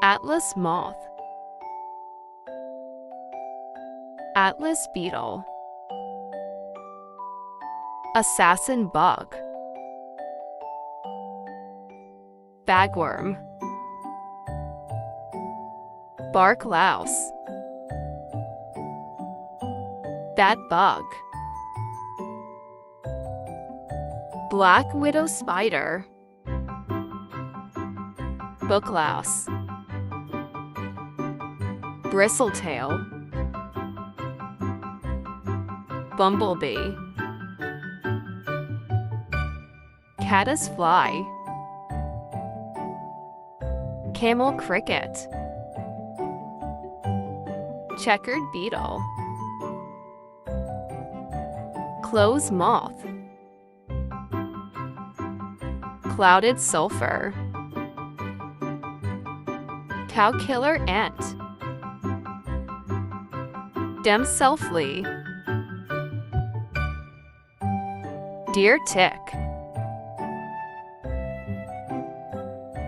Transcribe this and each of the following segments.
Atlas moth, Atlas beetle, assassin bug, bagworm, bark louse, bat bug, black widow spider, book louse, bristletail, bumblebee, caddisfly, camel cricket, checkered beetle, clothes moth, clouded sulfur, cow-killer ant, demcell flea, deer tick,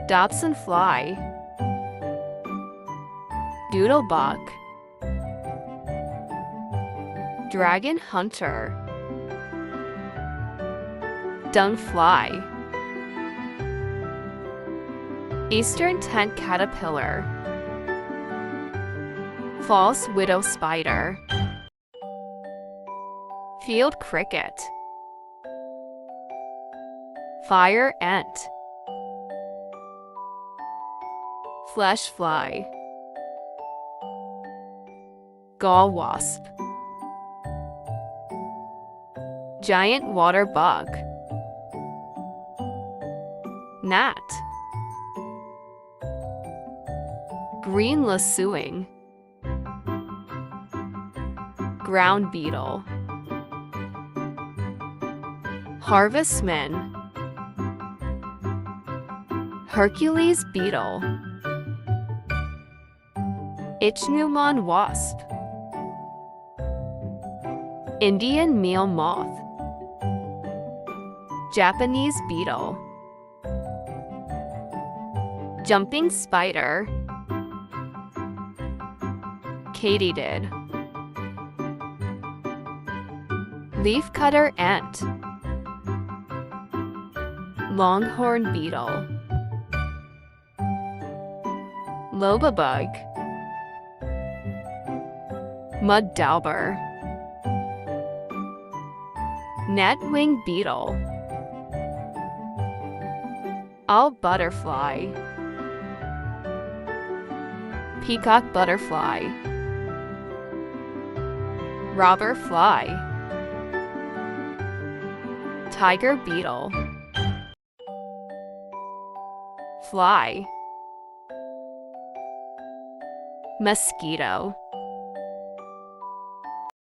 Dobson fly, doodlebug, dragon hunter, dunfly, eastern tent caterpillar, false widow spider, field cricket, fire ant, flesh fly, gall wasp, giant water bug, gnat, green lassoing, ground beetle, harvestman, Hercules beetle, ichneumon wasp, Indian meal moth, Japanese beetle, jumping spider, katydid, leafcutter ant, longhorn beetle, lobabug, mud dauber, gnat-wing beetle, owl butterfly, peacock butterfly, robber fly, tiger beetle, fly, mosquito,